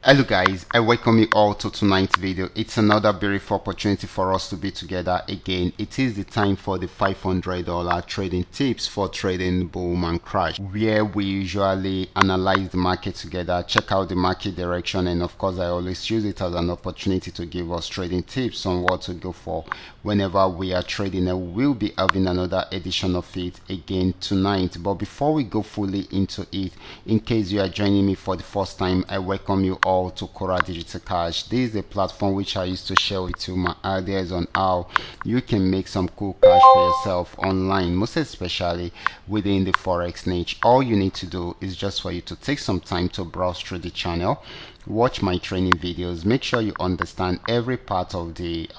Hello guys, I welcome you all to tonight's video. It's another beautiful opportunity for us to be together again. It is the time for the $500 trading tips for trading boom and crash, where we usually analyze the market together, check out the market direction, and of course I always use it as an opportunity to give us trading tips on what to go for whenever we are trading, and we'll be having another edition of it again tonight. But before we go fully into it, in case you are joining me for the first time, I welcome you all to Qora Digital Cash. This is a platform which I used to share with you my ideas on how you can make some cool cash for yourself online, most especially within the forex niche. All you need to do is just for you to take some time to browse through the channel, watch my training videos, make sure you understand every part of the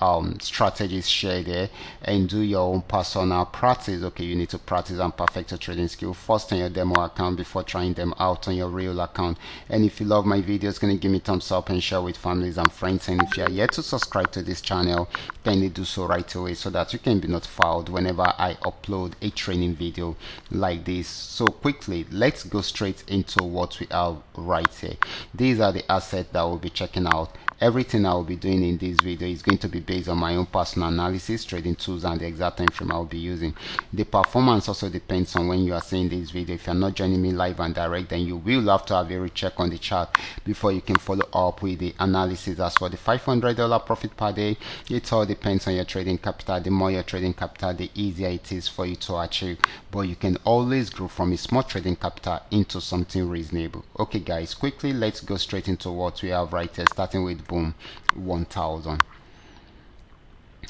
strategies shared there, and do your own personal practice. Okay, you need to practice and perfect your trading skill first on your demo account before trying them out on your real account. And if you love my videos, can you give me thumbs up and share with families and friends? And if you are yet to subscribe to this channel, kindly do so right away so that you can be notified whenever I upload a training video like this. So quickly, let's go straight into what we have right here. These are the assets that we'll be checking out. Everything I will be doing in this video is going to be based on my own personal analysis, trading tools, and the exact time frame I will be using. The performance also depends on when you are seeing this video. If you're not joining me live and direct, then you will have to have a recheck on the chart before you can follow up with the analysis. As for the $500 profit per day, it all depends on your trading capital. The more your trading capital, the easier it is for you to achieve, but you can always grow from a small trading capital into something reasonable. Okay guys, quickly let's go straight into what we have right here, starting with boom 1000.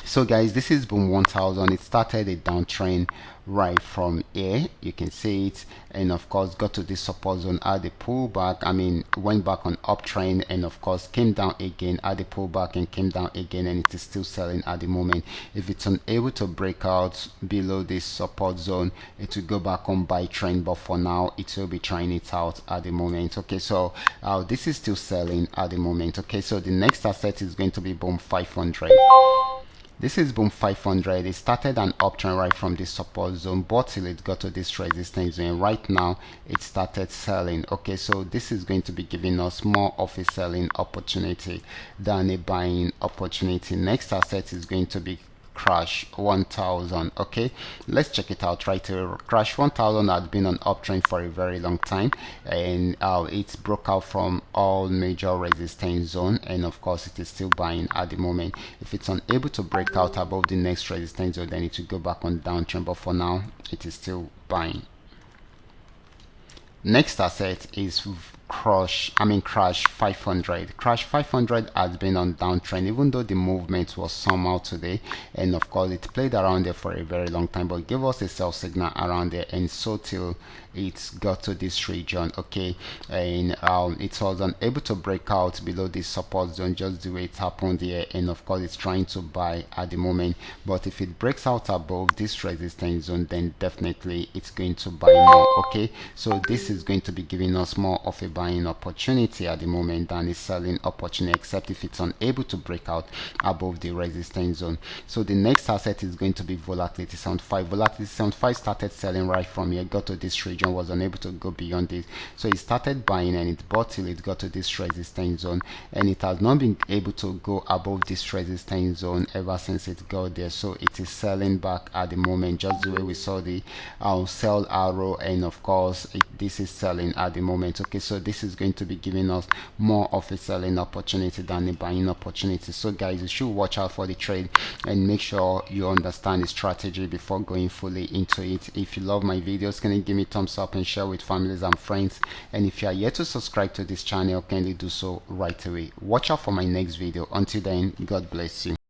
So guys, this is boom 1000. It started a downtrend right from here, you can see it, and of course got to this support zone at the pullback. Went back on uptrend, and of course came down again at the pullback and came down again, and it is still selling at the moment. If it's unable to break out below this support zone, it will go back on buy trend, but for now it will be trying it out at the moment. Okay, so this is still selling at the moment. Okay, so the next asset is going to be boom 500. This is boom 500. It started an uptrend right from this support zone, but till it got to this resistance zone. Right now it started selling. Okay, so this is going to be giving us more of a selling opportunity than a buying opportunity. Next asset is going to be crash 1000. Okay, let's check it out right here. Crash 1000 has been on uptrend for a very long time, and it's broke out from all major resistance zone, and of course it is still buying at the moment. If it's unable to break out above the next resistance zone, then it will go back on downtrend, but for now it is still buying. Next asset is crash 500. Crash 500 has been on downtrend, even though the movement was somehow today, and of course it played around there for a very long time, but gave us a sell signal around there, and so till it got to this region. Okay, and it was unable to break out below this support zone just the way it happened here, and of course it's trying to buy at the moment. But if it breaks out above this resistance zone, then definitely it's going to buy more. Okay, so this is going to be giving us more of a buying opportunity at the moment than a selling opportunity, except if it's unable to break out above the resistance zone. So the next asset is going to be volatility 75. Volatility 75 started selling right from here, got to this region, was unable to go beyond this, so it started buying, and it bought till it got to this resistance zone, and it has not been able to go above this resistance zone ever since it got there. So it is selling back at the moment, just the way we saw the sell arrow, and of course this is selling at the moment. Okay, so this is going to be giving us more of a selling opportunity than a buying opportunity. So guys, you should watch out for the trade and make sure you understand the strategy before going fully into it. If you love my videos, can you give me thumbs up and share with families and friends? And if you are yet to subscribe to this channel, kindly do so right away. Watch out for my next video. Until then, God bless you.